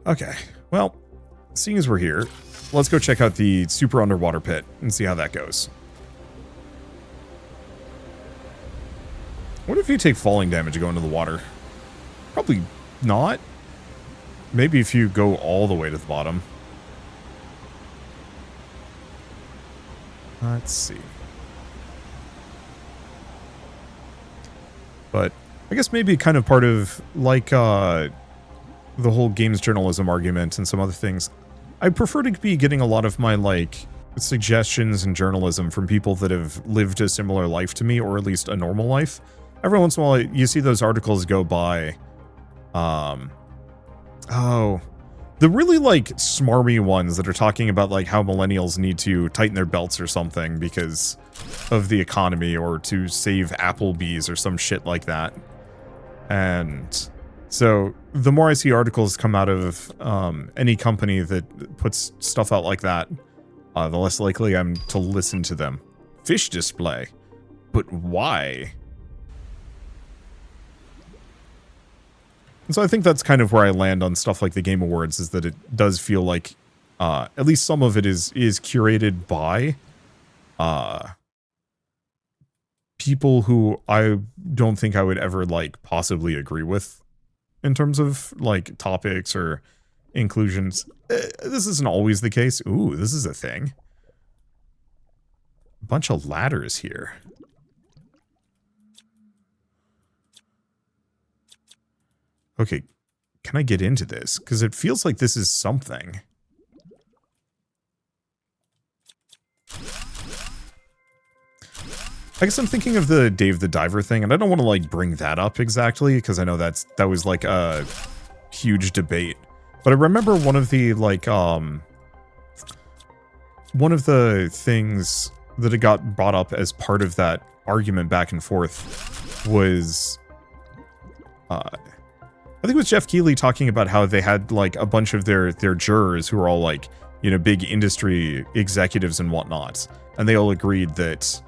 Okay, well, seeing as we're here, let's go check out the super underwater pit and see how that goes. What if you take falling damage to go into the water? Probably not. Maybe if you go all the way to the bottom. Let's see. But I guess maybe kind of part of, like, the whole games journalism argument and some other things. I prefer to be getting a lot of my, like, suggestions in journalism from people that have lived a similar life to me, or at least a normal life. Every once in a while, you see those articles go by, the really, like, smarmy ones that are talking about, like, how millennials need to tighten their belts or something because of the economy, or to save Applebee's or some shit like that. And so the more I see articles come out of any company that puts stuff out like that, the less likely I'm to listen to them. Fish display? But why? And so I think that's kind of where I land on stuff like the Game Awards, is that it does feel like at least some of it is curated by people who I don't think I would ever, like, possibly agree with in terms of, like, topics or inclusions. This isn't always the case. Ooh, this is a thing. A bunch of ladders here. Okay, can I get into this? Because it feels like this is something. I guess I'm thinking of the Dave the Diver thing, and I don't want to, like, bring that up exactly, because I know that was, like, a huge debate. But I remember one of the, like, one of the things that it got brought up as part of that argument back and forth was, I think it was Jeff Keighley talking about how they had, like, a bunch of their jurors who were all, like, you know, big industry executives and whatnot, and they all agreed that,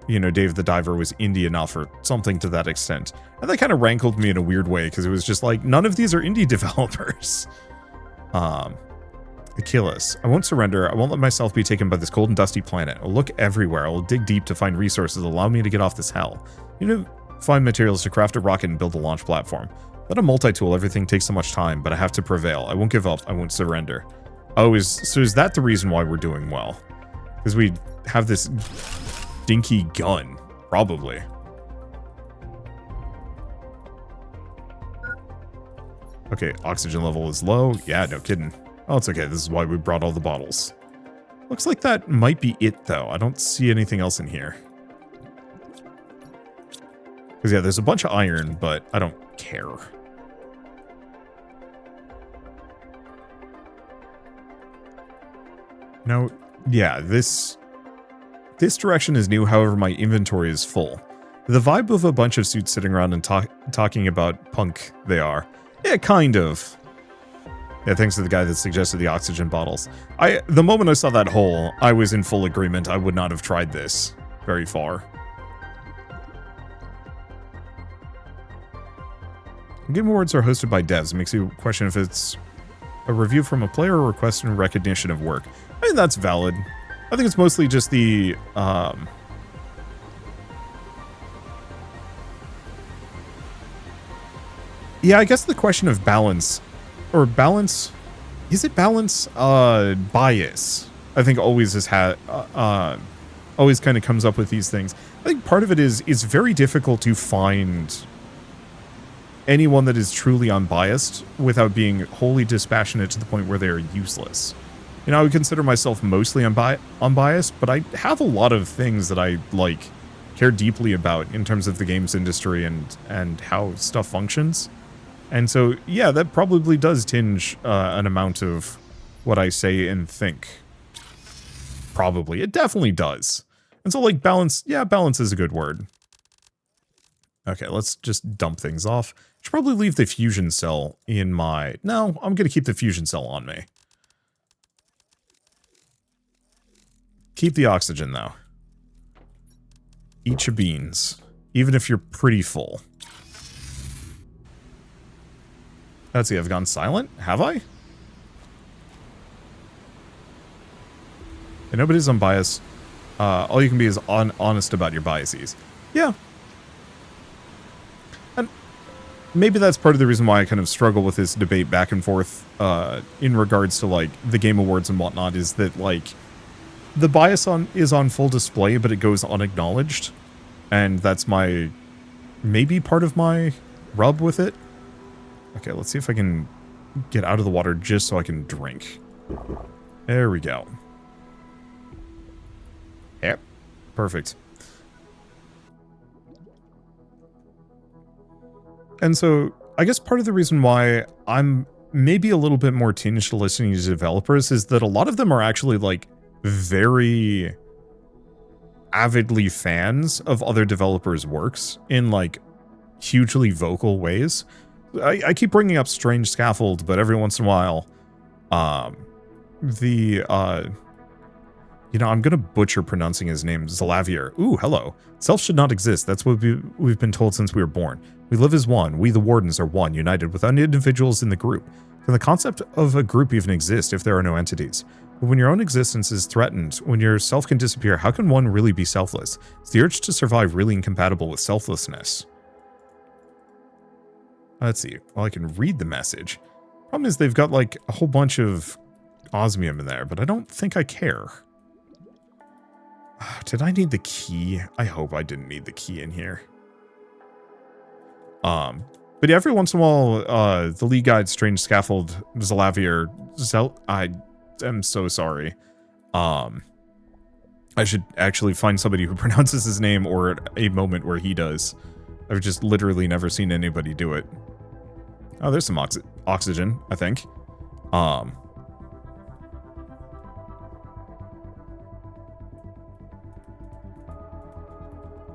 you know, Dave the Diver was indie enough, or something to that extent. And that kind of rankled me in a weird way, because it was just like, none of these are indie developers. Achilles. I won't surrender. I won't let myself be taken by this cold and dusty planet. I'll look everywhere. I will dig deep to find resources that allow me to get off this hell. You know, find materials to craft a rocket and build a launch platform. Not a multi-tool. Everything takes so much time, but I have to prevail. I won't give up. I won't surrender. Oh, so is that the reason why we're doing well? Because we have this dinky gun, probably. Okay, oxygen level is low. Yeah, no kidding. Oh, it's okay. This is why we brought all the bottles. Looks like that might be it, though. I don't see anything else in here. Because, yeah, there's a bunch of iron, but I don't care. No, yeah, this direction is new, however my inventory is full. The vibe of a bunch of suits sitting around and talking about punk they are. Yeah, kind of. Yeah, thanks to the guy that suggested the oxygen bottles. The moment I saw that hole, I was in full agreement. I would not have tried this very far. Game Awards are hosted by devs. It makes you question if it's a review from a player or request and recognition of work. I mean, that's valid. I think it's mostly just the, yeah, I guess the question of balance, or balance, is it balance? Bias, I think always always kind of comes up with these things. I think part of it is it's very difficult to find anyone that is truly unbiased without being wholly dispassionate to the point where they're useless. You know, I would consider myself mostly unbiased, but I have a lot of things that I, like, care deeply about in terms of the games industry and how stuff functions. And so, yeah, that probably does tinge an amount of what I say and think. Probably. It definitely does. And so, like, balance, yeah, balance is a good word. Okay, let's just dump things off. Should probably leave the fusion cell in my... No, I'm going to keep the fusion cell on me. Keep the oxygen, though. Eat your beans. Even if you're pretty full. Let's see, I've gone silent? Have I? And nobody's unbiased. All you can be is honest about your biases. Yeah. And maybe that's part of the reason why I kind of struggle with this debate back and forth in regards to, like, the Game Awards and whatnot, is that, like, the bias is on full display, but it goes unacknowledged. And that's maybe part of my rub with it. Okay, let's see if I can get out of the water just so I can drink. There we go. Yep. Perfect. And so, I guess part of the reason why I'm maybe a little bit more tinged to listening to developers is that a lot of them are actually, like, very avidly fans of other developers' works in, like, hugely vocal ways. I keep bringing up Strange Scaffold, but every once in a while, you know, I'm gonna butcher pronouncing his name, Zalavier. Ooh, hello. Self should not exist. That's what we've been told since we were born. We live as one. We, the Wardens, are one, united with individuals in the group. Can the concept of a group even exist if there are no entities? But when your own existence is threatened, when your self can disappear, how can one really be selfless? Is the urge to survive really incompatible with selflessness? Let's see. Well, I can read the message. Problem is they've got, like, a whole bunch of osmium in there, but I don't think I care. Did I need the key? I hope I didn't need the key in here. But yeah, every once in a while, the lead guide, Strange Scaffold, Zalavier, I am so sorry. I should actually find somebody who pronounces his name, or a moment where he does. I've just literally never seen anybody do it. Oh, there's some oxygen, I think.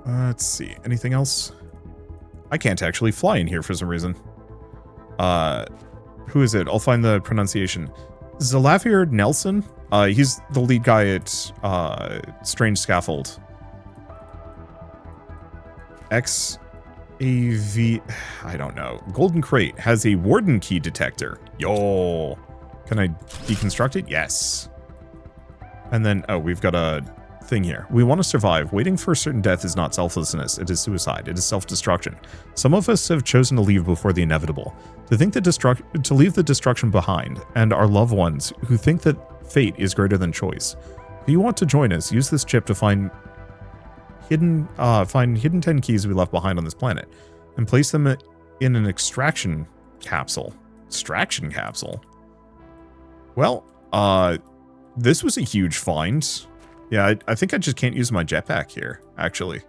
Let's see. Anything else? I can't actually fly in here for some reason. Who is it? I'll find the pronunciation. Zalavier Nelson? He's the lead guy at Strange Scaffold. XAV... I don't know. Golden Crate has a Warden key detector. Yo! Can I deconstruct it? Yes. And then, oh, we've got a thing here. We want to survive. Waiting for a certain death is not selflessness. It is suicide. It is self-destruction. Some of us have chosen to leave before the inevitable. To leave the destruction behind, and our loved ones who think that fate is greater than choice. If you want to join us, use this chip to find hidden 10 keys we left behind on this planet, and place them in an extraction capsule. Extraction capsule? Well, this was a huge find. Yeah, I think I just can't use my jetpack here, actually,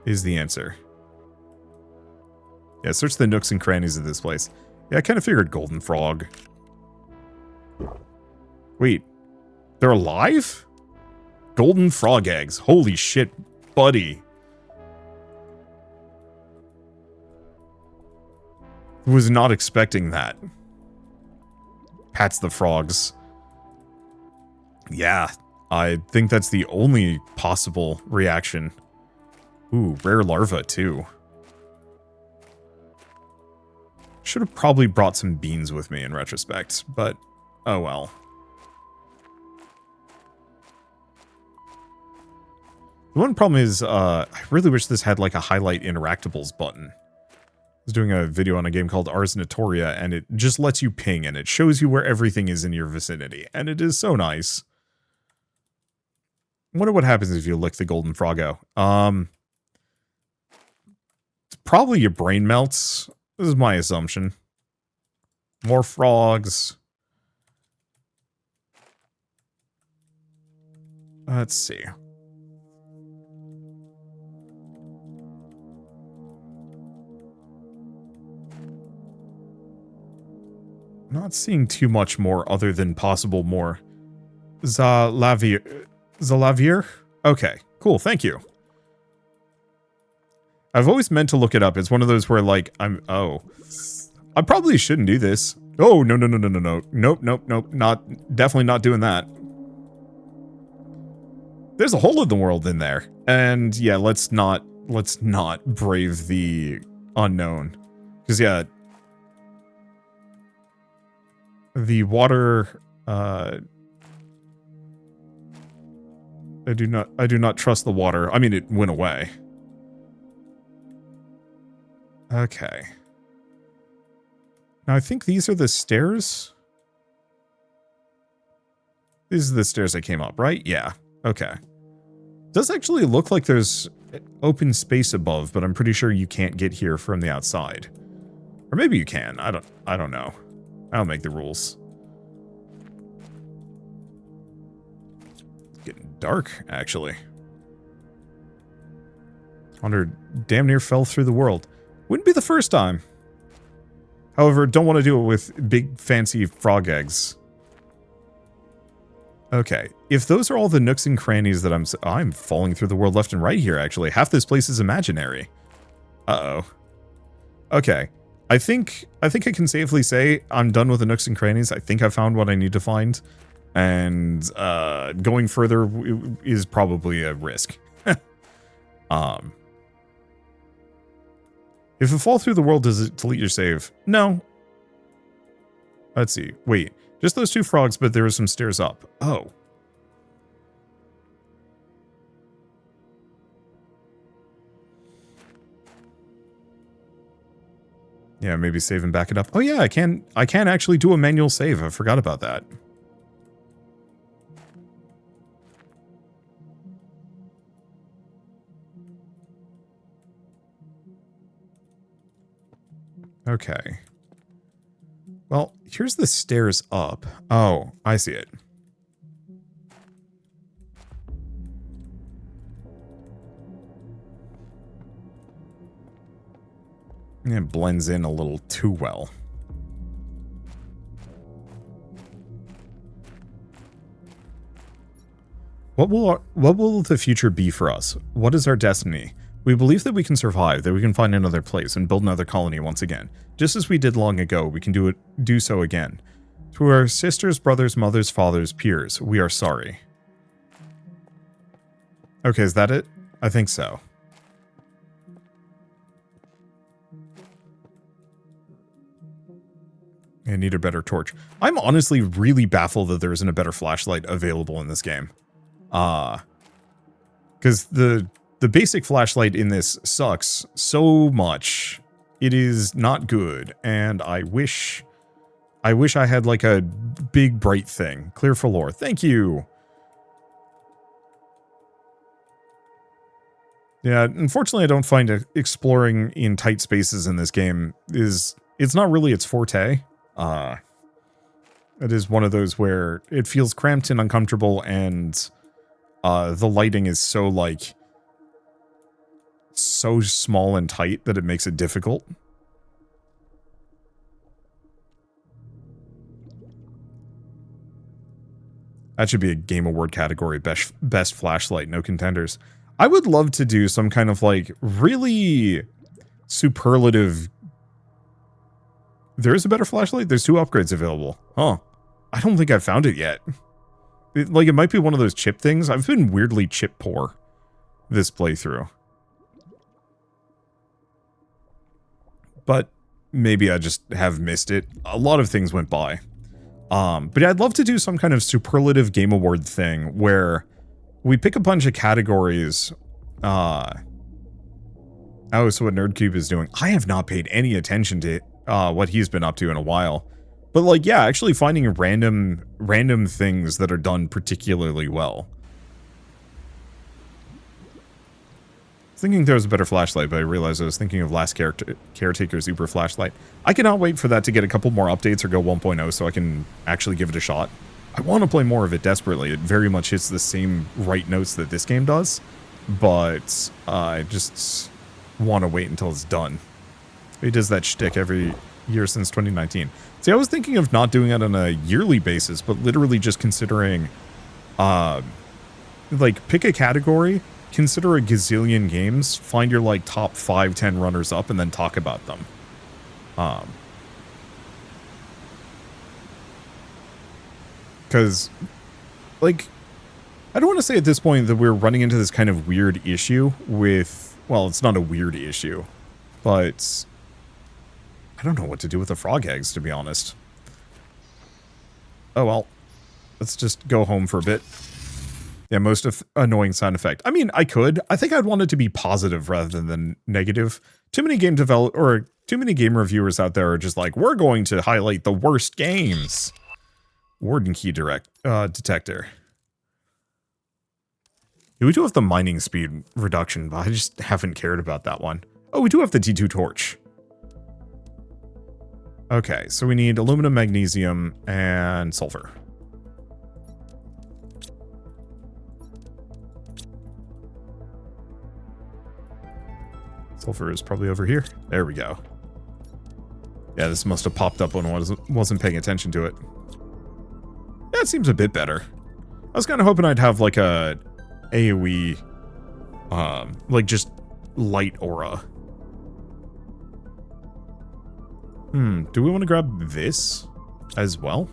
is the answer. Yeah, search the nooks and crannies of this place. Yeah, I kind of figured golden frog. Wait, they're alive? Golden frog eggs. Holy shit, buddy. Was not expecting that. Pats the frogs. Yeah, I think that's the only possible reaction. Ooh, rare larva, too. Should have probably brought some beans with me in retrospect, but oh well. The one problem is, I really wish this had like a highlight interactables button. I was doing a video on a game called Ars Notoria, and it just lets you ping, and it shows you where everything is in your vicinity, and it is so nice. I wonder what happens if you lick the golden froggo. Probably your brain melts. This is my assumption. More frogs. Let's see. Not seeing too much more other than possible more. Zalavier? Okay, cool, thank you. I've always meant to look it up. It's one of those where, like, I probably shouldn't do this. Oh, no. Nope. Definitely not doing that. There's a hole in the world in there. And yeah, let's not brave the unknown. Because yeah, the water, I do not trust the water. I mean, it went away. Okay. Now, I think these are the stairs. These are the stairs I came up, right? Yeah. Okay. Does actually look like there's open space above, but I'm pretty sure you can't get here from the outside. Or maybe you can. I don't know. I don't make the rules. It's getting dark, actually. Wonder damn near fell through the world. Wouldn't be the first time. However, don't want to do it with big fancy frog eggs. Okay, if those are all the nooks and crannies that I'm falling through the world left and right here, actually. Half this place is imaginary. Uh-oh. Okay, I think I can safely say I'm done with the nooks and crannies. I think I found what I need to find. And going further is probably a risk. If you fall through the world, does it delete your save? No. Let's see. Wait. Just those two frogs, but there are some stairs up. Oh. Yeah, maybe save and back it up. Oh yeah, I can actually do a manual save. I forgot about that. Okay. Well, here's the stairs up. Oh, I see it. It blends in a little too well. What will the future be for us? What is our destiny? We believe that we can survive, that we can find another place and build another colony once again. Just as we did long ago, we can do so again. To our sisters, brothers, mothers, fathers, peers, we are sorry. Okay, is that it? I think so. I need a better torch. I'm honestly really baffled that there isn't a better flashlight available in this game. Because the basic flashlight in this sucks so much. It is not good, and I wish I had like a big bright thing. Clear for lore. Thank you. Yeah, unfortunately I don't find exploring in tight spaces in this game it's not really its forte. It is one of those where it feels cramped and uncomfortable, and the lighting is so small and tight that it makes it difficult. That should be a Game Award category, best flashlight, no contenders. I would love to do some kind of like really superlative. There is a better flashlight? There's 2 upgrades available. Huh. I don't think I've found it yet. It might be one of those chip things. I've been weirdly chip poor this playthrough. But maybe I just have missed it. A lot of things went by. But yeah, I'd love to do some kind of superlative Game Award thing where we pick a bunch of categories. Oh, so what NerdCube is doing. I have not paid any attention to what he's been up to in a while. But like, yeah, actually finding random things that are done particularly well. I was thinking there was a better flashlight, but I realized I was thinking of Last Caretaker's Uber flashlight. I cannot wait for that to get a couple more updates or go 1.0 so I can actually give it a shot. I want to play more of it desperately. It very much hits the same right notes that this game does, but I just want to wait until it's done. He does that shtick every year since 2019. See, I was thinking of not doing it on a yearly basis, but literally just considering, like, pick a category, consider a gazillion games, find your, like, top 5-10 runners-up, and then talk about them. Because, like, I don't want to say at this point that we're running into this kind of weird issue with, well, it's not a weird issue, but I don't know what to do with the frog eggs, to be honest. Oh, well, let's just go home for a bit. Yeah, most annoying sound effect. I mean, I could. I think I'd want it to be positive rather than negative. Too many game too many game reviewers out there are just like, we're going to highlight the worst games. Warden key detector. Yeah, we do have the mining speed reduction, but I just haven't cared about that one. Oh, we do have the T2 torch. Okay, so we need aluminum, magnesium, and sulfur. Sulfur is probably over here. There we go. Yeah, this must have popped up when I wasn't paying attention to it. Yeah, it seems a bit better. I was kind of hoping I'd have like a AoE, like just light aura. Do we want to grab this as well?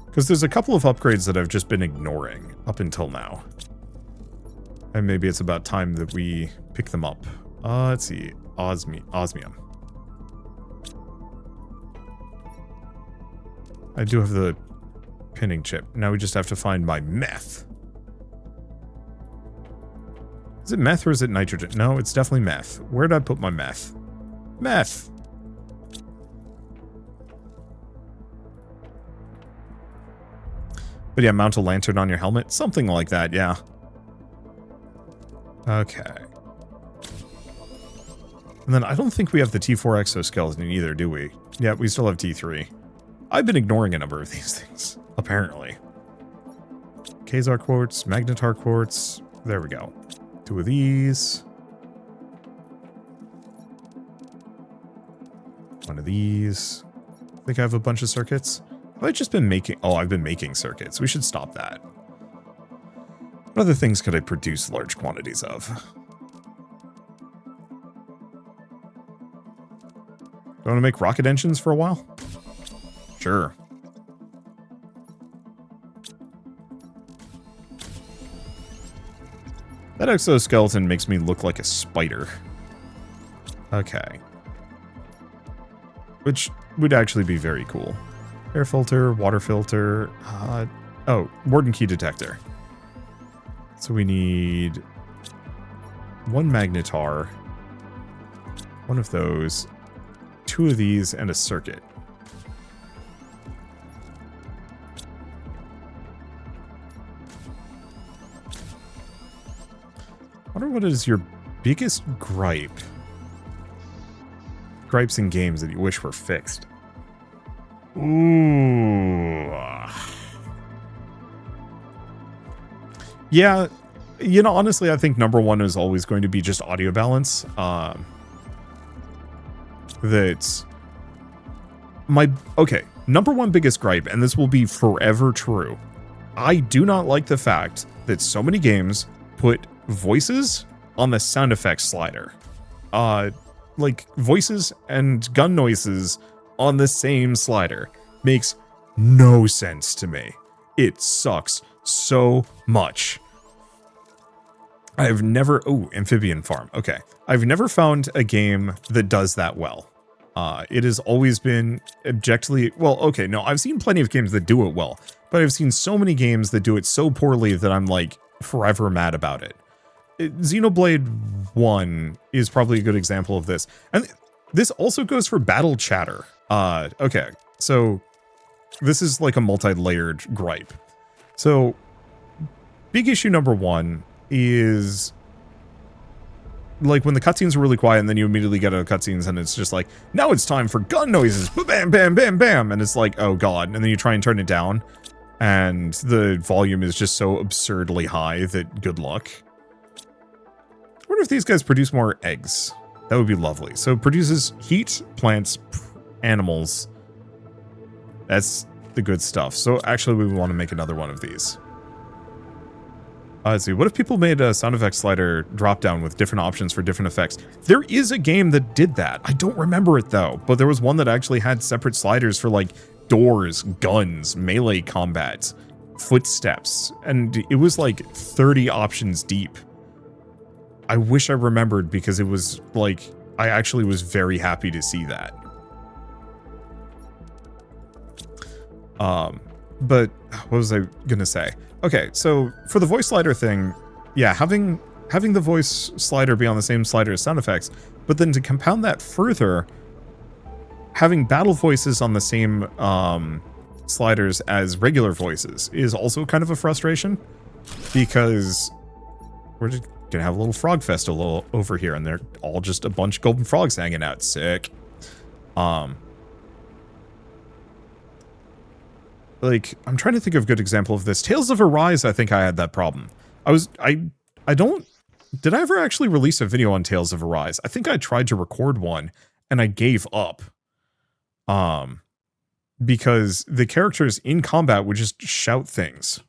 Because there's a couple of upgrades that I've just been ignoring up until now. And maybe it's about time that we pick them up. Let's see. Osmium. I do have the pinning chip. Now we just have to find my meth. Is it meth or is it nitrogen? No, it's definitely meth. Where did I put my meth? Meth! But yeah, mount a lantern on your helmet. Something like that, yeah. Okay. And then I don't think we have the T4 exoskeleton either, do we? Yeah, we still have T3. I've been ignoring a number of these things, apparently. Kazar quartz, magnetar quartz. There we go. 2 of these. 1 of these. I think I have a bunch of circuits. Have I just been making... Oh, I've been making circuits. We should stop that. What other things could I produce large quantities of? Do I want to make rocket engines for a while? Sure. That exoskeleton makes me look like a spider. Okay. Which would actually be very cool. Air filter, water filter. Oh, warden key detector. So we need 1 magnetar, 1 of those, 2 of these, and a circuit. I wonder what is your biggest gripe? Gripes in games that you wish were fixed. Ooh. Yeah, you know, honestly, I think number 1 is always going to be just audio balance. That's okay, number 1 biggest gripe, and this will be forever true. I do not like the fact that so many games put voices on the sound effects slider. Like voices and gun noises on the same slider makes no sense to me. It sucks so much. I've never... Oh, Amphibian Farm. Okay. I've never found a game that does that well. It has always been objectively... Well, okay, no, I've seen plenty of games that do it well, but I've seen so many games that do it so poorly that I'm, like, forever mad about it. Xenoblade 1 is probably a good example of this. And this also goes for battle chatter. Okay, so this is like a multi-layered gripe. So, big issue number 1 is like when the cutscenes are really quiet and then you immediately get out of cutscenes and it's just like, now it's time for gun noises, bam, bam, bam, bam, and it's like, oh god, and then you try and turn it down and the volume is just so absurdly high that good luck. I wonder if these guys produce more eggs. That would be lovely. So it produces heat, plants, animals. That's the good stuff. So actually we want to make another one of these. Let's see, what if people made a sound effects slider drop down with different options for different effects? There is a game that did that. I don't remember it though, but there was one that actually had separate sliders for like doors, guns, melee combat, footsteps, and it was like 30 options deep. I wish I remembered because it was like, I actually was very happy to see that. But what was I gonna say? Okay, so for the voice slider thing, yeah, having the voice slider be on the same slider as sound effects, but then to compound that further, having battle voices on the same sliders as regular voices is also kind of a frustration, because we're just gonna have a little frog festival over here, and they're all just a bunch of golden frogs hanging out. Sick. Like, I'm trying to think of a good example of this. Tales of Arise, I think I had that problem. I don't... Did I ever actually release a video on Tales of Arise? I think I tried to record one, and I gave up. Because the characters in combat would just shout things.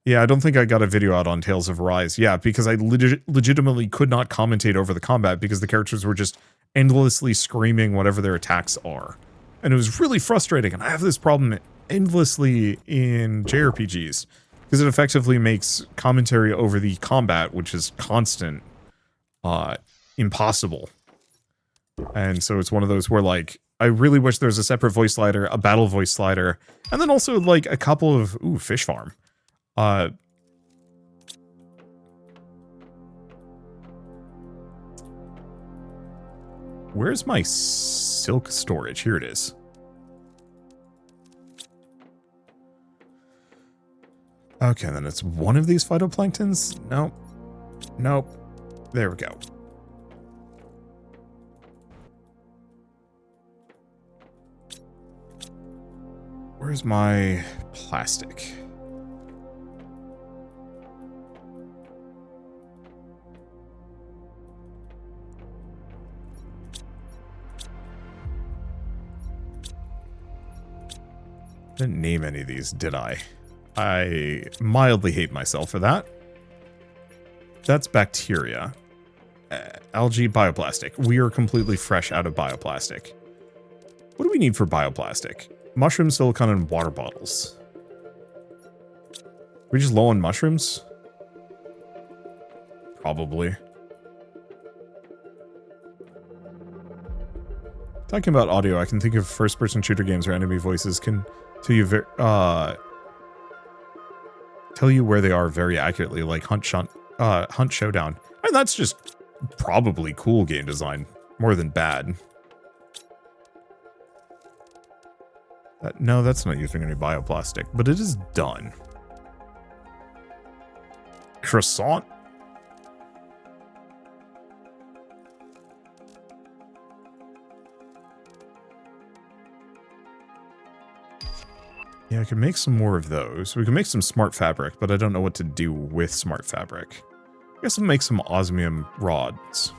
Yeah, I don't think I got a video out on Tales of Arise. Yeah, because I legitimately could not commentate over the combat because the characters were just endlessly screaming whatever their attacks are. And it was really frustrating, and I have this problem endlessly in JRPGs, because it effectively makes commentary over the combat, which is constant, impossible. And so it's one of those where, like, I really wish there was a separate voice slider, a battle voice slider, and then also, like, a couple of... Ooh, fish farm. Where's my silk storage? Here it is. Okay, then it's one of these phytoplanktons? Nope. Nope. There we go. Where's my plastic? Didn't name any of these, did I? I mildly hate myself for that. That's bacteria. Algae, bioplastic. We are completely fresh out of bioplastic. What do we need for bioplastic? Mushroom, silicone, and water bottles. Are we just low on mushrooms? Probably. Talking about audio, I can think of first-person shooter games where enemy voices can tell you where they are very accurately, like Hunt Showdown. And that's just probably cool game design, more than bad. No, that's not using any bioplastic, but it is done. Croissant? Yeah, I could make some more of those. We can make some smart fabric, but I don't know what to do with smart fabric. I guess I'll make some osmium rods.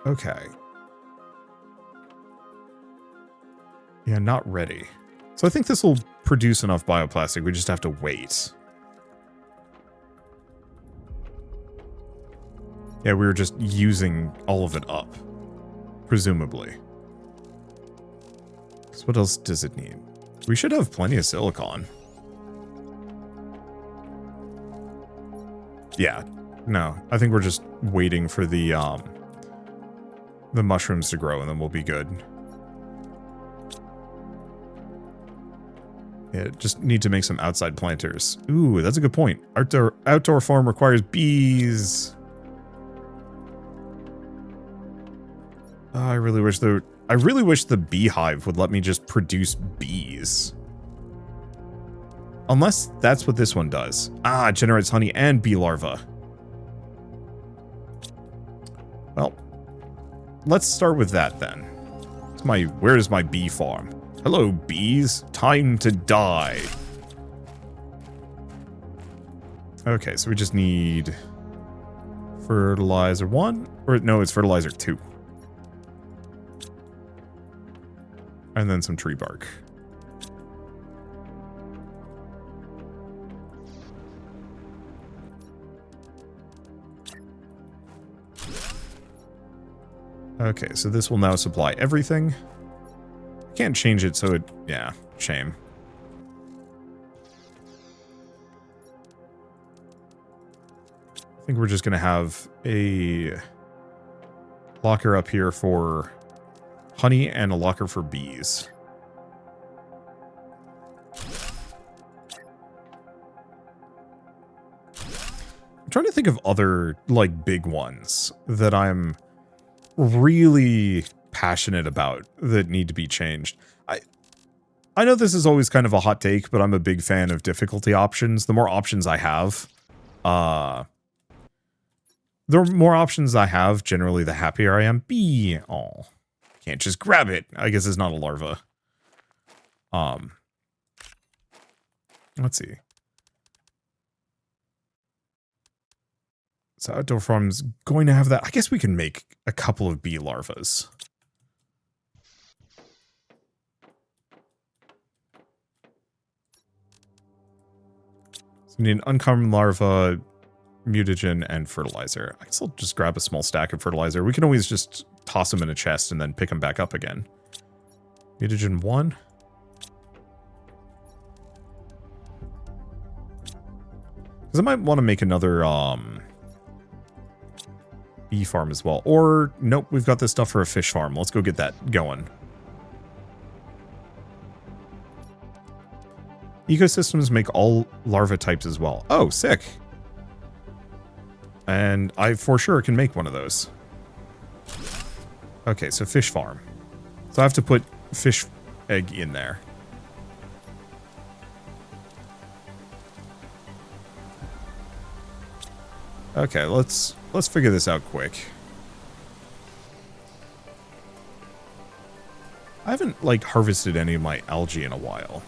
Okay. Yeah, not ready. So I think this will produce enough bioplastic, we just have to wait. Yeah, we were just using all of it up. Presumably. So what else does it need? We should have plenty of silicon. Yeah. No, I think we're just waiting for the mushrooms to grow and then we'll be good. Yeah, just need to make some outside planters. Ooh, that's a good point. Outdoor farm requires bees. I really wish the beehive would let me just produce bees. Unless that's what this one does. Ah, it generates honey and bee larvae. Well, let's start with that then. Where's my bee farm? Hello, bees. Time to die. Okay, so we just need fertilizer 1. Or no, it's fertilizer 2. And then some tree bark. Okay, so this will now supply everything. Can't change it, so it... yeah, shame. I think we're just gonna have a locker up here for Honey and a locker for bees. I'm trying to think of other, like, big ones that I'm really passionate about that need to be changed. I know this is always kind of a hot take, but I'm a big fan of difficulty options. The more options I have, generally the happier I am. Bee. Oh, can't just grab it. I guess it's not a larva. Let's see. So outdoor farm's going to have that. I guess we can make a couple of bee larvas. So we need an uncommon larva, mutagen, and fertilizer. I guess I'll just grab a small stack of fertilizer. We can always just toss them in a chest and then pick them back up again. Mutagen 1. Because I might want to make another bee farm as well. Or, nope, we've got this stuff for a fish farm. Let's go get that going. Ecosystems make all larva types as well. Oh, sick. And I for sure can make one of those. Okay, so fish farm. So I have to put fish egg in there. Okay, let's figure this out quick. I haven't, like, harvested any of my algae in a while.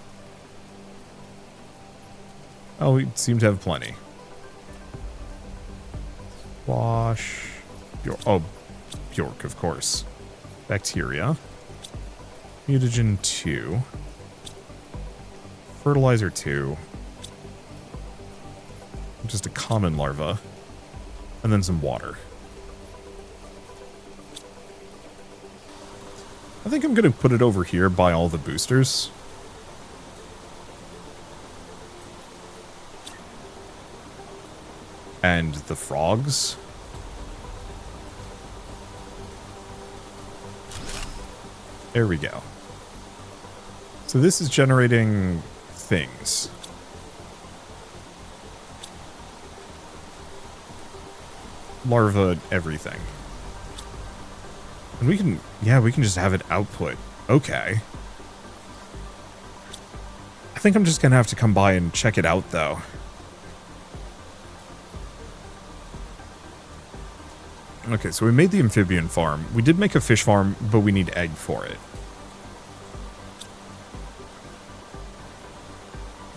Oh, we seem to have plenty. Wash. Bjork, of course. Bacteria. Mutagen 2. Fertilizer 2. Just a common larva. And then some water. I think I'm going to put it over here by all the boosters. And the frogs. There we go. So this is generating things. Larva, everything. And we can, yeah, we can just have it output. Okay. I think I'm just gonna have to come by and check it out, though. Okay, so we made the amphibian farm. We did make a fish farm, but we need egg for it.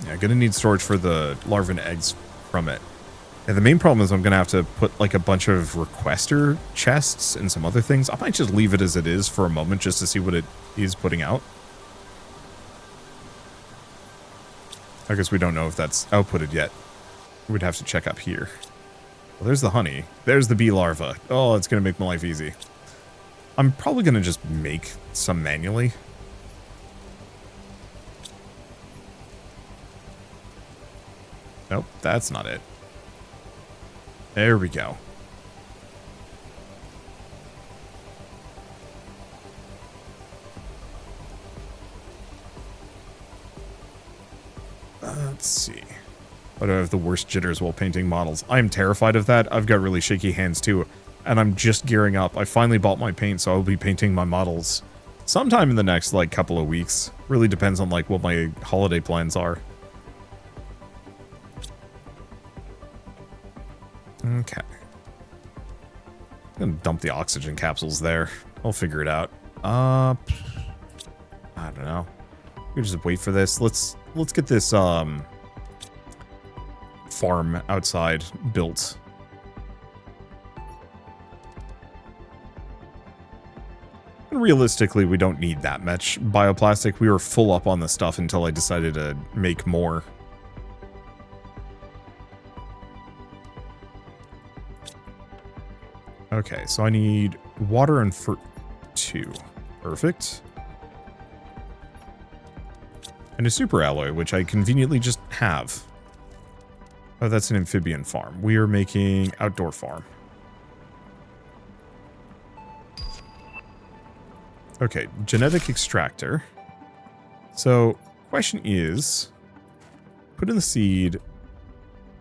Yeah, gonna need storage for the larvae and eggs from it. And the main problem is I'm gonna have to put like a bunch of requester chests and some other things. I might just leave it as it is for a moment just to see what it is putting out. I guess we don't know if that's outputted yet. We'd have to check up here. Well, there's the honey. There's the bee larva. Oh, it's going to make my life easy. I'm probably going to just make some manually. Nope, that's not it. There we go. Let's see. Why do I have the worst jitters while painting models? I'm terrified of that. I've got really shaky hands too. And I'm just gearing up. I finally bought my paint, so I'll be painting my models sometime in the next, like, couple of weeks. Really depends on, like, what my holiday plans are. Okay. I'm gonna dump the oxygen capsules there. I'll figure it out. I don't know. We just wait for this. Let's get this, farm outside built. And realistically, we don't need that much bioplastic. We were full up on the stuff until I decided to make more. Okay, so I need water and 2. Perfect. And a super alloy, which I conveniently just have. Oh, that's an amphibian farm. We are making outdoor farm. Okay, genetic extractor. So, question is, put in the seed.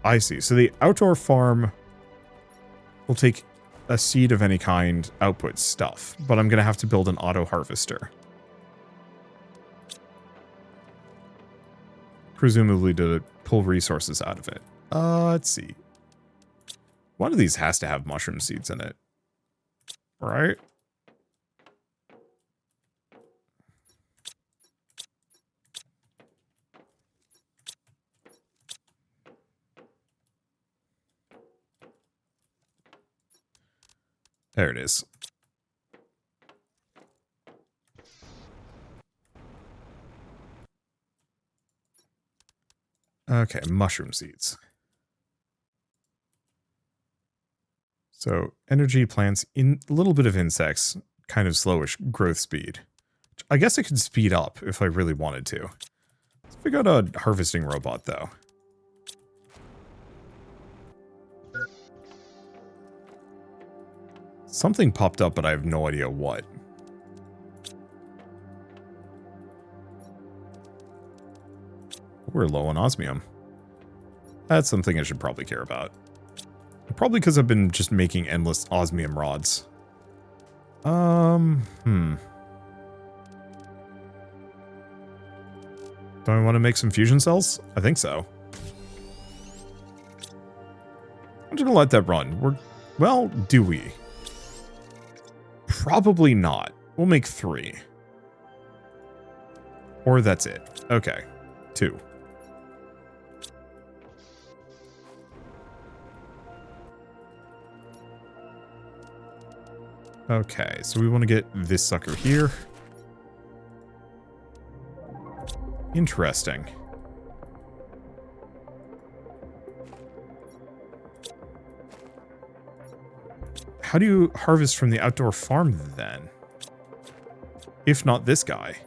I see. So the outdoor farm will take a seed of any kind, output stuff, but I'm going to have to build an auto harvester. Presumably to pull resources out of it. Let's see. One of these has to have mushroom seeds in it, right? There it is. Okay, mushroom seeds. So, energy plants, in a little bit of insects, kind of slowish growth speed. I guess I could speed up if I really wanted to. Let's figure out a harvesting robot, though. Something popped up, but I have no idea what. We're low on osmium. That's something I should probably care about. Probably because I've been just making endless osmium rods. Do I want to make some fusion cells? I think so. I'm just gonna let that run. Well, do we? Probably not. We'll make 3. Or that's it. Okay. 2. Okay, so we want to get this sucker here. Interesting. How do you harvest from the outdoor farm then? If not this guy.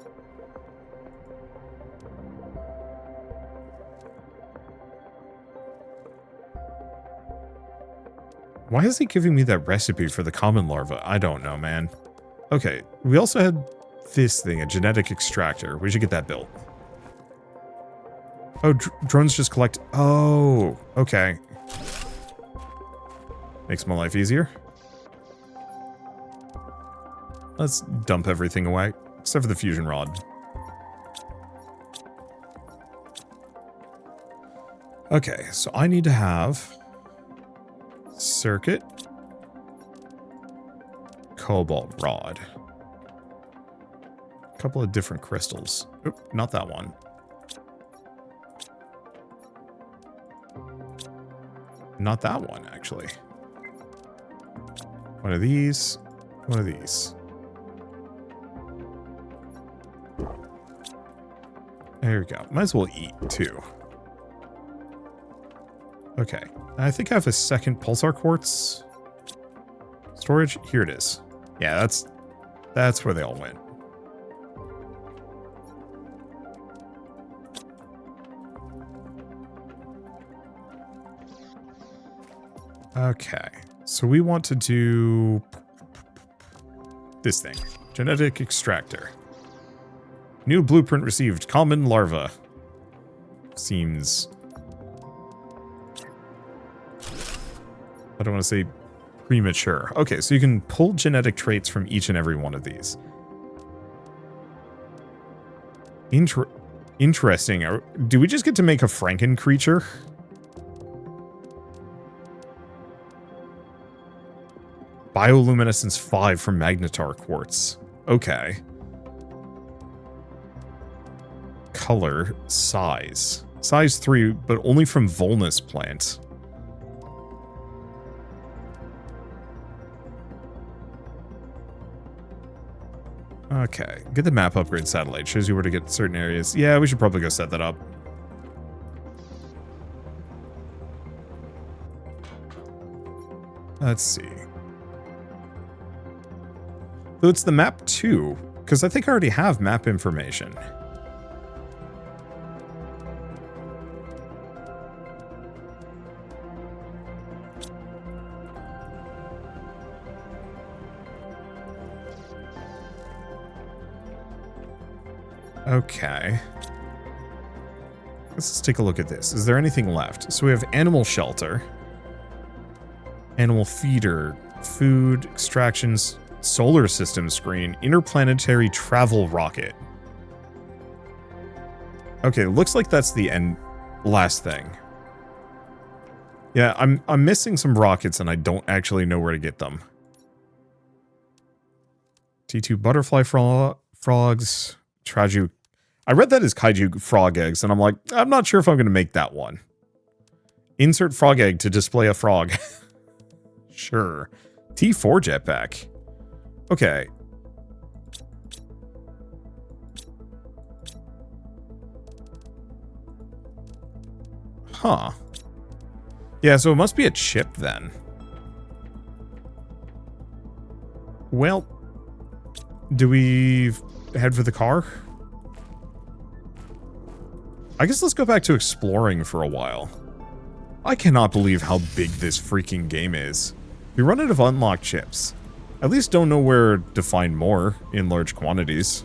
Why is he giving me that recipe for the common larva? I don't know, man. Okay, we also had this thing, a genetic extractor. We should get that built. Oh, drones just collect... Oh, okay. Makes my life easier. Let's dump everything away, except for the fusion rod. Okay, so I need to have... circuit, cobalt rod, a couple of different crystals. Oop, not that one. Not that one, actually. One of these, one of these. There we go. Might as well eat, too. Okay. I think I have a second pulsar quartz storage. Here it is. Yeah, that's where they all went. Okay. So we want to do this thing. Genetic extractor. New blueprint received. Common larva. Seems... I don't want to say premature. Okay, so you can pull genetic traits from each and every one of these. Interesting. Do we just get to make a Franken creature? Bioluminescence 5 from magnetar quartz. Okay. Color, size. Size 3, but only from Volnus plant. Okay, get the map upgrade satellite. Shows you where to get certain areas. Yeah, we should probably go set that up. Let's see. Though it's the map 2, because I think I already have map information. Okay. Let's just take a look at this. Is there anything left? So we have animal shelter, animal feeder, food, extractions, solar system screen, interplanetary travel rocket. Okay, looks like that's the last thing. Yeah, I'm missing some rockets and I don't actually know where to get them. T2 butterfly frogs, Traju. I read that as kaiju frog eggs, and I'm like, I'm not sure if I'm going to make that one. Insert frog egg to display a frog. Sure. T4 jetpack. Okay. Huh. Yeah, so it must be a chip then. Well, do we head for the car? I guess let's go back to exploring for a while. I cannot believe how big this freaking game is. We run out of unlocked chips. At least don't know where to find more in large quantities.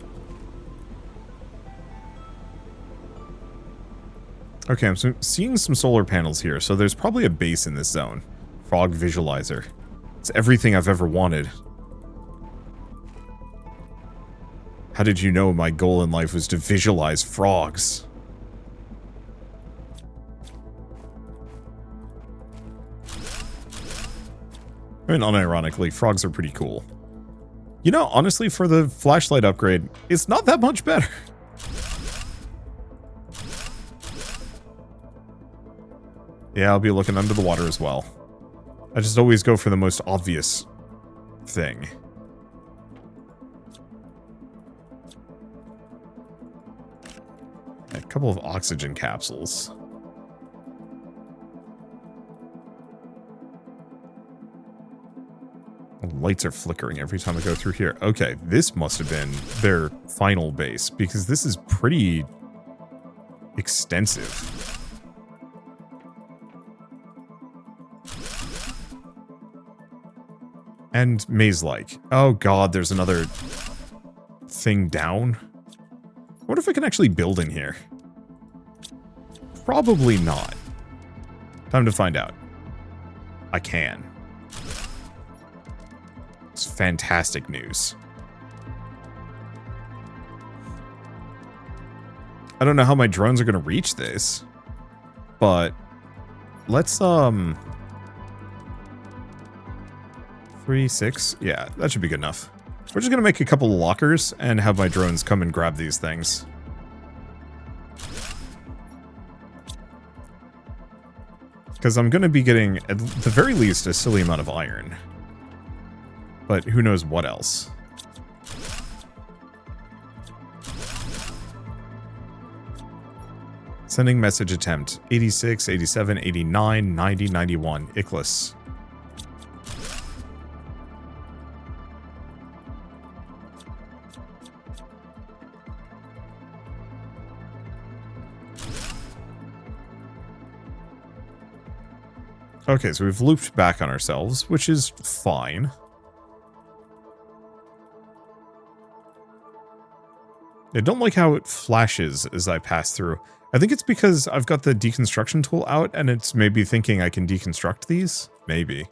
Okay, I'm seeing some solar panels here, so there's probably a base in this zone. Frog visualizer. It's everything I've ever wanted. How did you know my goal in life was to visualize frogs? I mean, unironically, frogs are pretty cool. You know, honestly, for the flashlight upgrade, it's not that much better. Yeah, I'll be looking under the water as well. I just always go for the most obvious thing. A couple of oxygen capsules. Lights are flickering every time I go through here. Okay, this must have been their final base, because this is pretty extensive. And maze-like. Oh god, there's another thing down. I wonder if I can actually build in here. Probably not. Time to find out. I can. It's fantastic news. I don't know how my drones are going to reach this, but let's, 3, 6, yeah, that should be good enough. We're just going to make a couple of lockers and have my drones come and grab these things. Because I'm going to be getting, at the very least, a silly amount of iron. But who knows what else. Sending message attempt. 86, 87, 89, 90, 91. Ickless. Okay, so we've looped back on ourselves, which is fine. I don't like how it flashes as I pass through. I think it's because I've got the deconstruction tool out and it's maybe thinking I can deconstruct these. Maybe.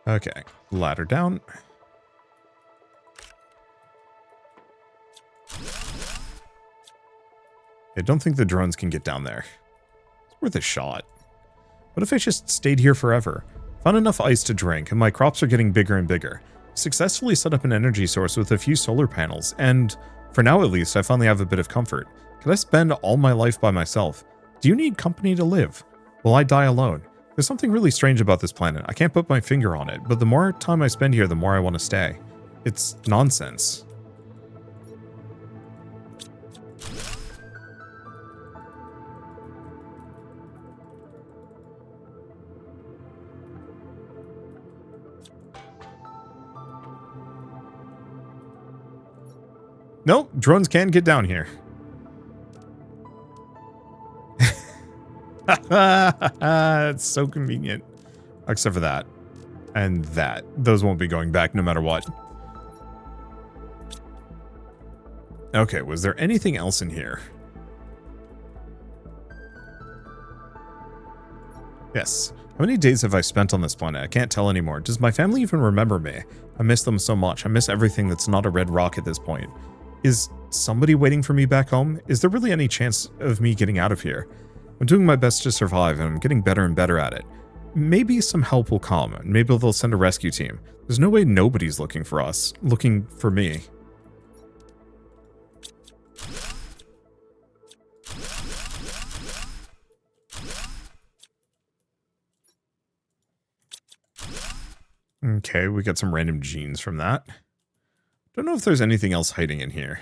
Okay, ladder down. I don't think the drones can get down there. It's worth a shot. What if I just stayed here forever? Found enough ice to drink, and my crops are getting bigger and bigger. Successfully set up an energy source with a few solar panels, and, for now at least, I finally have a bit of comfort. Could I spend all my life by myself? Do you need company to live? Will I die alone? There's something really strange about this planet. I can't put my finger on it, but the more time I spend here, the more I want to stay. It's nonsense. Nope, drones can get down here. It's so convenient. Except for that. And that. Those won't be going back no matter what. Okay, was there anything else in here? Yes. How many days have I spent on this planet? I can't tell anymore. Does my family even remember me? I miss them so much. I miss everything that's not a red rock at this point. Is somebody waiting for me back home? Is there really any chance of me getting out of here? I'm doing my best to survive, and I'm getting better and better at it. Maybe some help will come, and maybe they'll send a rescue team. There's no way nobody's looking for us. Looking for me. Okay, we got some random genes from that. Don't know if there's anything else hiding in here.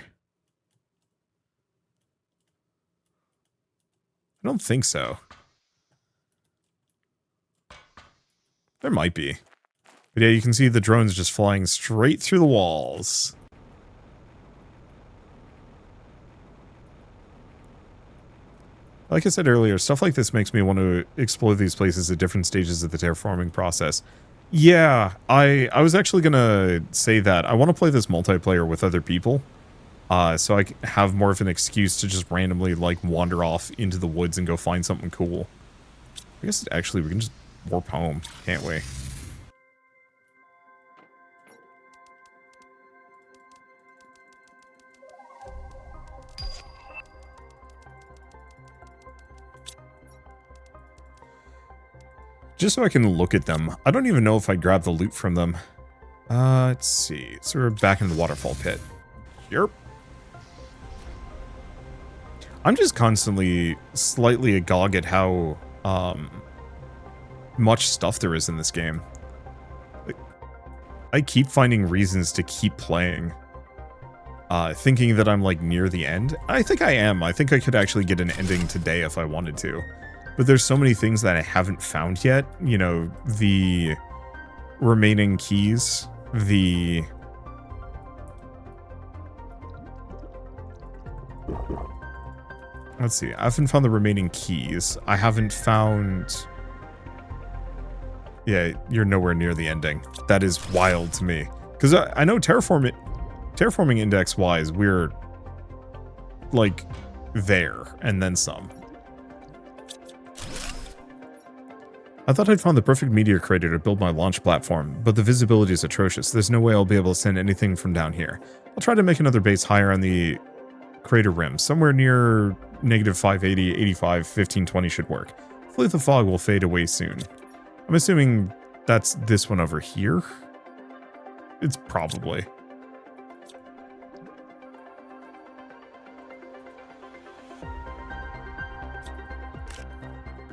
I don't think so. There might be. But yeah, you can see the drones just flying straight through the walls. Like I said earlier, stuff like this makes me want to explore these places at different stages of the terraforming process. Yeah, I was actually going to say that. I want to play this multiplayer with other people. So I have more of an excuse to just randomly, like, wander off into the woods and go find something cool. I guess, actually, we can just warp home, can't we? Just so I can look at them. I don't even know if I grabbed the loot from them. Let's see. So we're back in the waterfall pit. Yep. I'm just constantly slightly agog at how much stuff there is in this game. I keep finding reasons to keep playing. Thinking that I'm like near the end. I think I am. I think I could actually get an ending today if I wanted to. But there's so many things that I haven't found yet. You know, the remaining keys, the... Let's see, I haven't found the remaining keys. I haven't found... Yeah, you're nowhere near the ending. That is wild to me. Because I know terraforming index-wise, we're, like, there, and then some. I thought I'd found the perfect meteor crater to build my launch platform, but the visibility is atrocious. There's no way I'll be able to send anything from down here. I'll try to make another base higher on the crater rim, somewhere near negative 580, 85, 1520 should work. Hopefully the fog will fade away soon. I'm assuming that's this one over here? It's probably.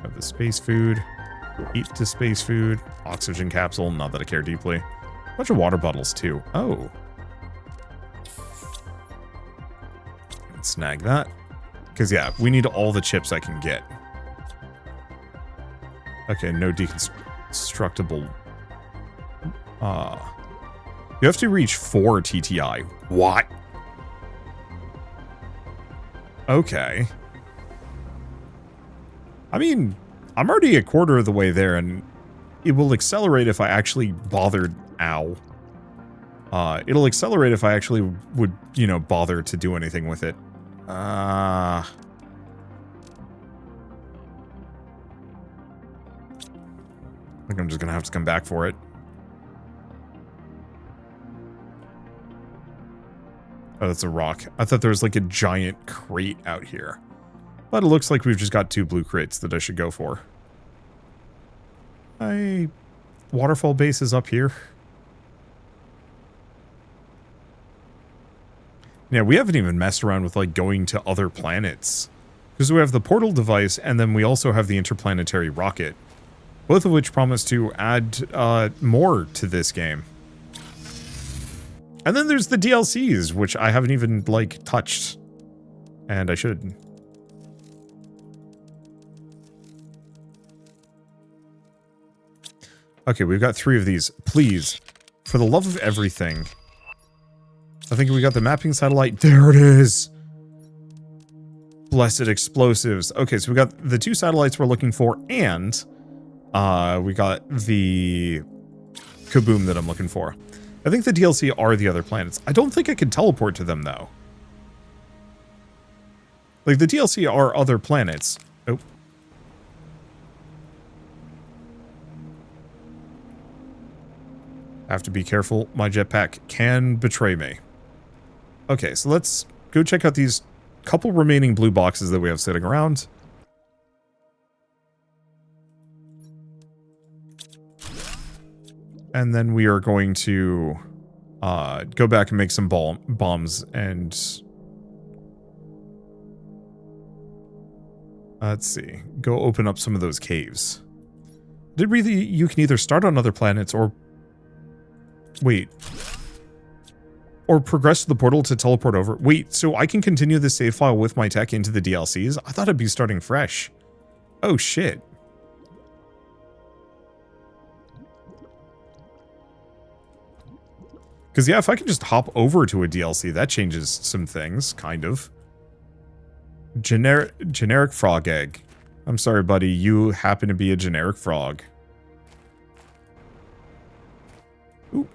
Have the space food. Eat to space food. Oxygen capsule, not that I care deeply. Bunch of water bottles too. Oh. Let's snag that. Because yeah, we need all the chips I can get. Okay, no deconstructible. You have to reach 4 TTI. What? Okay. I mean, I'm already a quarter of the way there, and it will accelerate if I actually bothered... Ow. It'll accelerate if I actually would, you know, bother to do anything with it. I think I'm just gonna have to come back for it. Oh, that's a rock. I thought there was like a giant crate out here. But it looks like we've just got 2 blue crates that I should go for. Waterfall base is up here. Yeah, we haven't even messed around with like going to other planets. Because we have the portal device and then we also have the interplanetary rocket. Both of which promise to add more to this game. And then there's the DLCs, which I haven't even like touched. And I should. Okay, we've got 3 of these. Please, for the love of everything. I think we got the mapping satellite. There it is! Blessed explosives. Okay, so we got the 2 satellites we're looking for, and we got the kaboom that I'm looking for. I think the DLC are the other planets. I don't think I can teleport to them, though. Like, the DLC are other planets. Oh. Have to be careful. My jetpack can betray me. Okay, so let's go check out these couple remaining blue boxes that we have sitting around. And then we are going to go back and make some bombs and... let's see. Go open up some of those caves. Did read that you can either start on other planets or... Wait. Or progress to the portal to teleport over. Wait, so I can continue the save file with my tech into the DLCs? I thought I'd be starting fresh. Oh, shit. Because, yeah, if I can just hop over to a DLC, that changes some things, kind of. Generic frog egg. I'm sorry, buddy. You happen to be a generic frog. Ooh.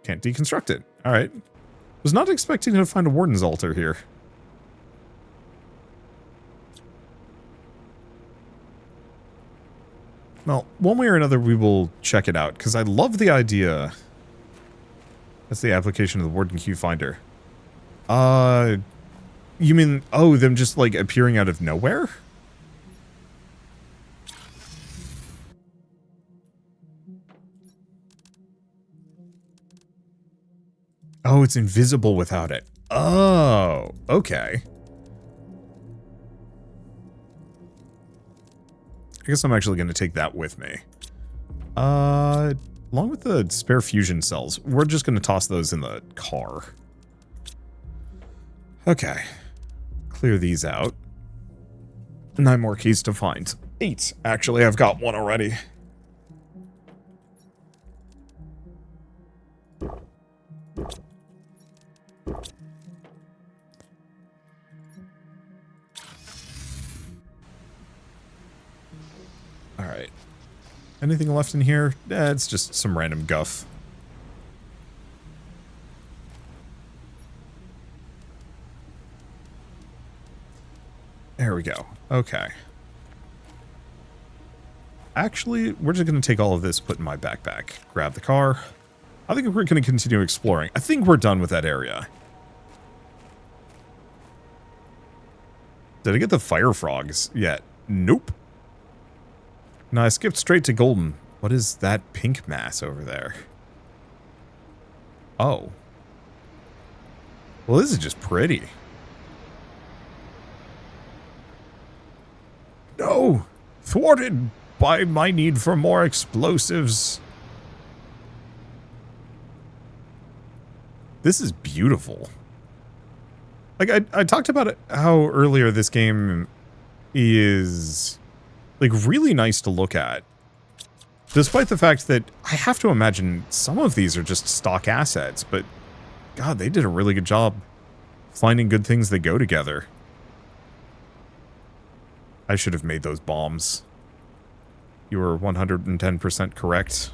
Can't deconstruct it. All right. Was not expecting to find a warden's altar here. Well, one way or another, we will check it out, because I love the idea. That's the application of the Warden Q Finder. You mean, oh, them just, like, appearing out of nowhere? Oh, it's invisible without it. Oh, okay. I guess I'm actually going to take that with me. Along with the spare fusion cells, we're just going to toss those in the car. Okay. Clear these out. 9 more keys to find. 8. Actually, I've got 1 already. Alright. Anything left in here? It's just some random guff. There we go. Okay. Actually, we're just going to take all of this, put in my backpack. Grab the car. I think we're going to continue exploring. I think we're done with that area. Did I get the fire frogs yet? Nope. No, I skipped straight to golden. What is that pink mass over there? Oh. Well, this is just pretty. No! Thwarted by my need for more explosives. This is beautiful. Like, I talked about it, how earlier this game is, like, really nice to look at. Despite the fact that I have to imagine some of these are just stock assets, but God, they did a really good job finding good things that go together. I should have made those bombs. You were 110% correct.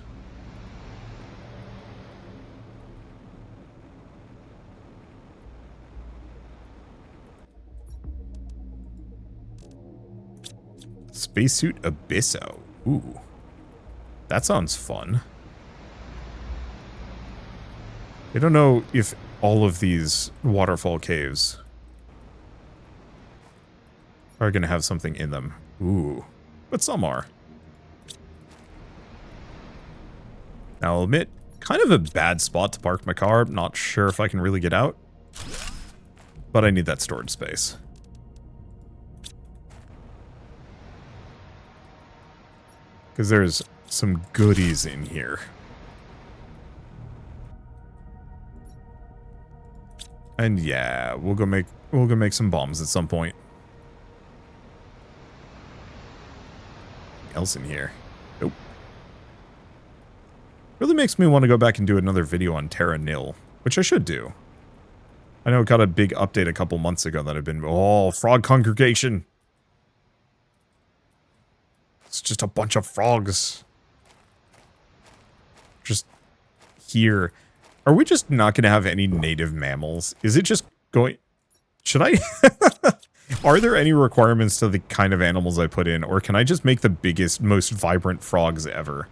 Spacesuit Abysso. Ooh. That sounds fun. I don't know if all of these waterfall caves are going to have something in them. Ooh. But some are. Now, I'll admit, kind of a bad spot to park my car. Not sure if I can really get out. But I need that storage space. Because there's some goodies in here. And yeah, we'll go make some bombs at some point. Else in here? Nope. Really makes me want to go back and do another video on Terra Nil, which I should do. I know it got a big update a couple months ago that I've been, oh, frog congregation. It's just a bunch of frogs. Just here. Are we just not going to have any native mammals? Is it just going... Should I... Are there any requirements to the kind of animals I put in, or can I just make the biggest, most vibrant frogs ever?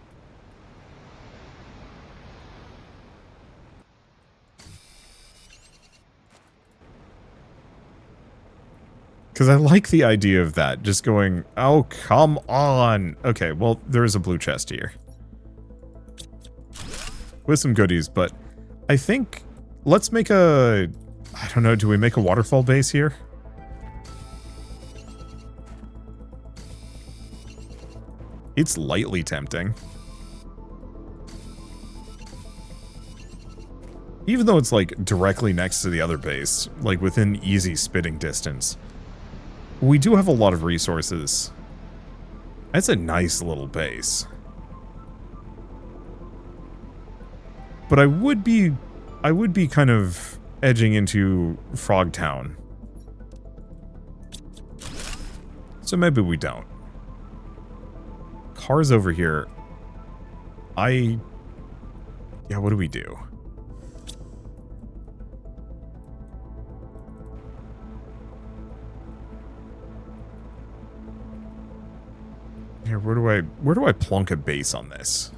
Because I like the idea of that, just going, oh, come on. Okay, well, there is a blue chest here. With some goodies, but I think, let's make a, I don't know, do we make a waterfall base here? It's lightly tempting. Even though it's like directly next to the other base, like within easy spitting distance. We do have a lot of resources. That's a nice little base. But I would be kind of edging into Frogtown. So maybe we don't. Cars over here. Yeah, what do we do? Here, where do I plunk a base on this?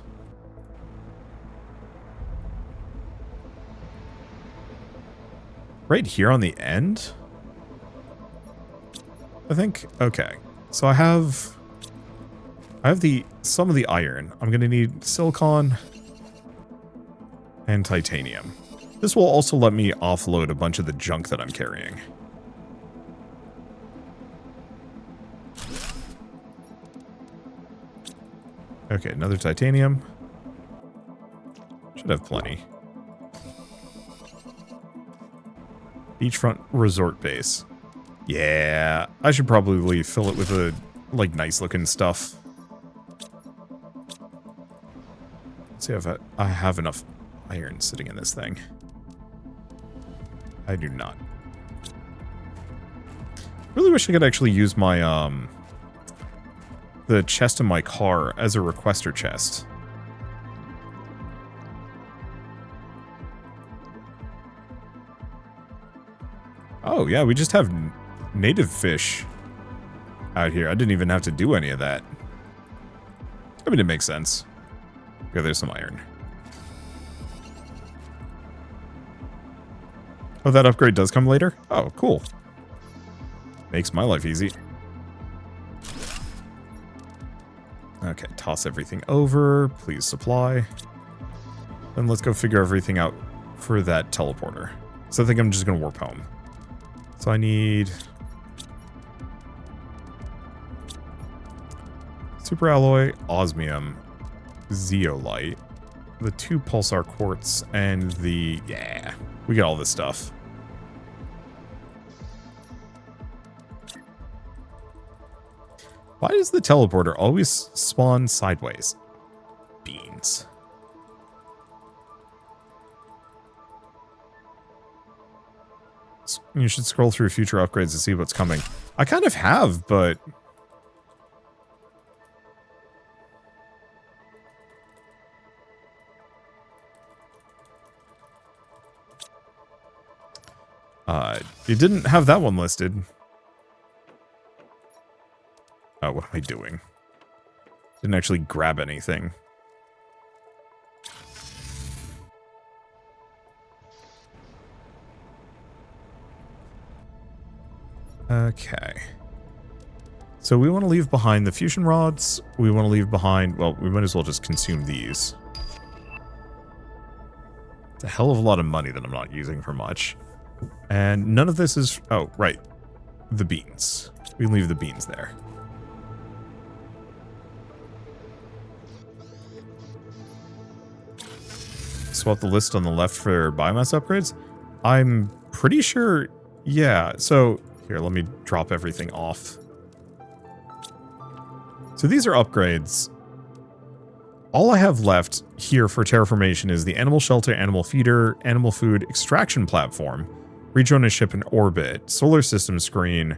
Right here on the end? I think, okay. So I have some of the iron. I'm gonna need silicon and titanium. This will also let me offload a bunch of the junk that I'm carrying. Okay, another titanium. Should have plenty. Beachfront resort base. Yeah, I should probably fill it with a, like, nice looking stuff. Let's see if I have enough iron sitting in this thing. I do not. Really wish I could actually use my, the chest in my car as a requester chest. Oh, yeah, we just have native fish out here. I didn't even have to do any of that. I mean, it makes sense. Okay, there's some iron. Oh, that upgrade does come later? Oh, cool. Makes my life easy. Okay, toss everything over. Please supply. Then let's go figure everything out for that teleporter. So I think I'm just going to warp home. So I need super alloy, osmium, zeolite, the 2 pulsar quartz, and the, yeah, we got all this stuff. Why does the teleporter always spawn sideways? Beans. You should scroll through future upgrades to see what's coming. I kind of have, but... it didn't have that one listed. Oh, what am I doing? Didn't actually grab anything. Okay. So we want to leave behind the fusion rods. We want to leave behind... Well, we might as well just consume these. It's a hell of a lot of money that I'm not using for much. And none of this is... Oh, right. The beans. We can leave the beans there. Swap the list on the left for biomass upgrades. I'm pretty sure... Yeah, so... Here, let me drop everything off. So these are upgrades. All I have left here for terraformation is the animal shelter, animal feeder, animal food extraction platform, rejoin a ship in orbit, solar system screen,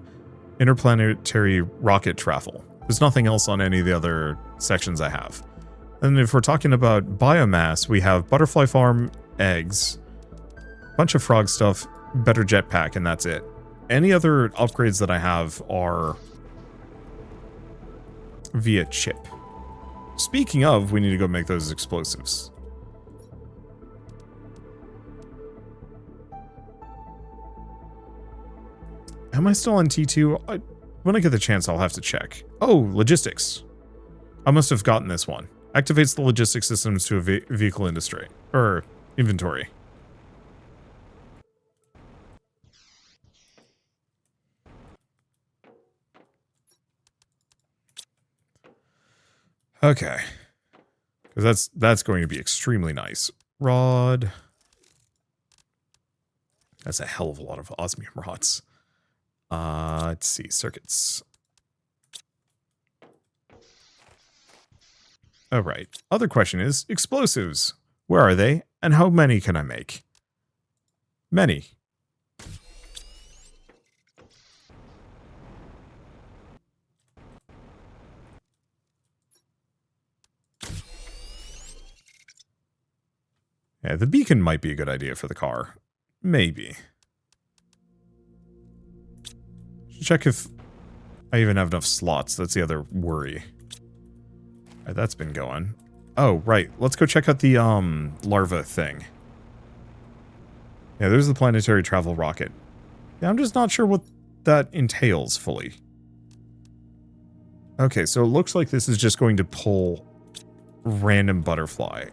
interplanetary rocket travel. There's nothing else on any of the other sections I have. And if we're talking about biomass, we have butterfly farm, eggs, bunch of frog stuff, better jetpack, and that's it. Any other upgrades that I have are via chip. Speaking of, we need to go make those explosives. Am I still on T2? When I get the chance, I'll have to check. Oh, logistics. I must have gotten this one. Activates the logistics systems to a vehicle industry. Or inventory. Okay. Because that's going to be extremely nice. Rod. That's a hell of a lot of osmium rods. Let's see. Circuits. Alright. Other question is, explosives. Where are they? And how many can I make? Many. Yeah, the beacon might be a good idea for the car. Maybe. Check if I even have enough slots. That's the other worry. Right, that's been going. Oh, right. Let's go check out the larva thing. Yeah, there's the planetary travel rocket. Yeah, I'm just not sure what that entails fully. Okay, so it looks like this is just going to pull random butterfly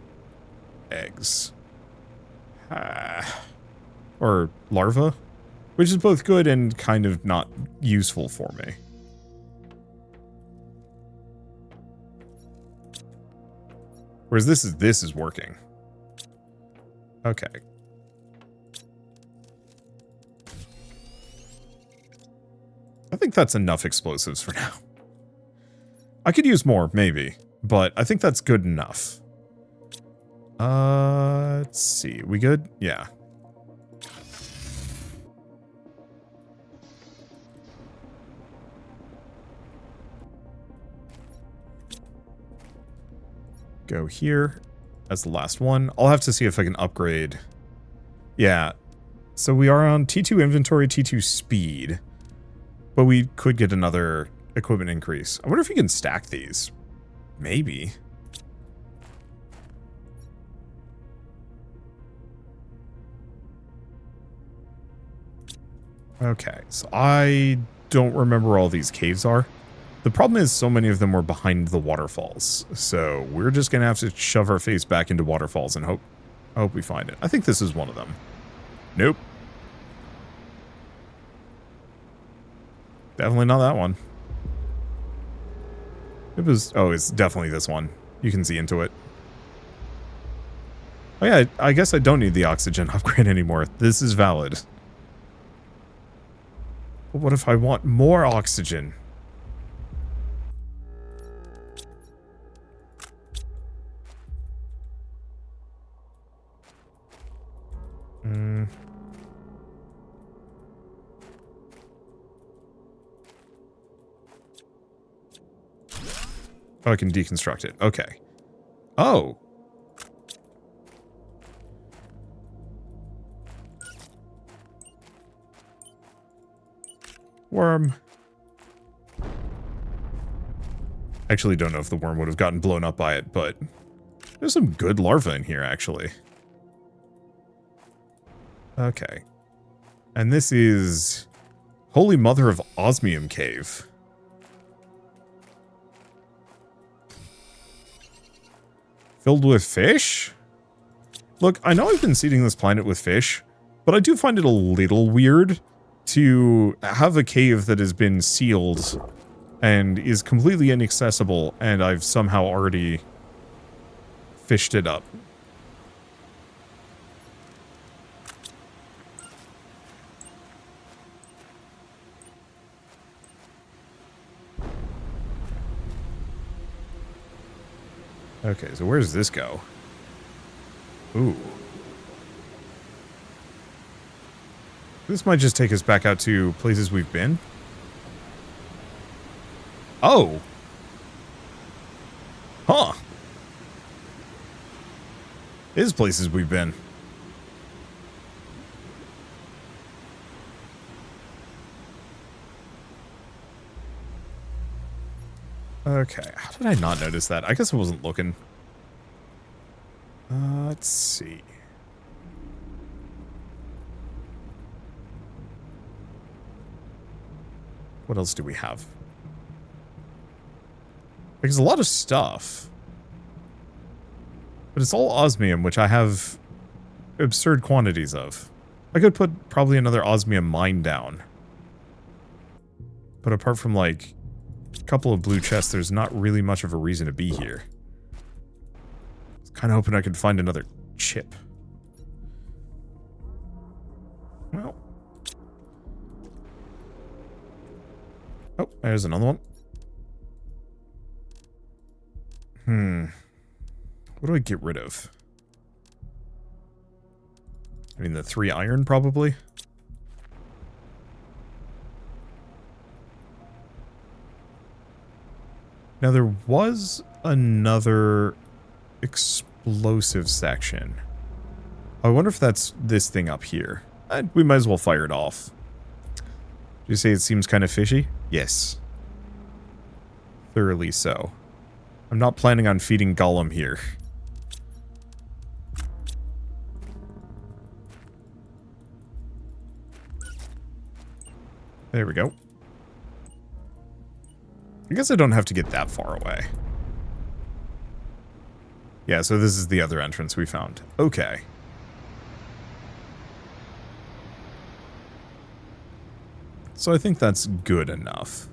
eggs. Or larva, which is both good and kind of not useful for me. Whereas this is working. Okay. I think that's enough explosives for now. I could use more, maybe, but I think that's good enough. Let's see. We good? Yeah. Go here. That's the last one. I'll have to see if I can upgrade. Yeah. So we are on T2 inventory, T2 speed. But we could get another equipment increase. I wonder if you can stack these. Maybe. Okay, so I don't remember where all these caves are. The problem is so many of them were behind the waterfalls. So we're just going to have to shove our face back into waterfalls and hope we find it. I think this is one of them. Nope. Definitely not that one. It was... Oh, it's definitely this one. You can see into it. Oh yeah, I guess I don't need the oxygen upgrade anymore. This is valid. But what if I want more oxygen? Oh, I can deconstruct it. Okay. Oh. Worm. Actually don't know if the worm would have gotten blown up by it, but there's some good larvae in here, actually. Okay. And this is Holy Mother of Osmium Cave. Filled with fish? Look, I know I've been seeding this planet with fish, but I do find it a little weird to have a cave that has been sealed and is completely inaccessible, and I've somehow already fished it up. Okay, so where does this go? Ooh. This might just take us back out to places we've been. Oh! Huh. It is places we've been. Okay, how did I not notice that? I guess I wasn't looking. Let's see. What else do we have? There's a lot of stuff. But it's all osmium, which I have absurd quantities of. I could put probably another osmium mine down. But apart from, like, a couple of blue chests, there's not really much of a reason to be here. I was kind of hoping I could find another chip. Well. Oh, there's another one. What do I get rid of? I mean, the 3 iron, probably? Now, there was another explosive section. I wonder if that's this thing up here. We might as well fire it off. Did you say it seems kind of fishy? Yes. Thoroughly so. I'm not planning on feeding Gollum here. There we go. I guess I don't have to get that far away. Yeah, so this is the other entrance we found. Okay. So I think that's good enough.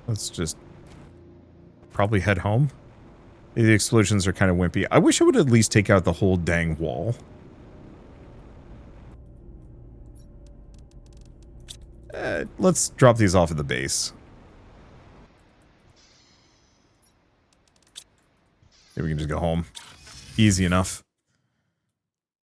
Let's just probably head home. The explosions are kind of wimpy. I wish I would at least take out the whole dang wall. Let's drop these off at the base. Maybe we can just go home. Easy enough.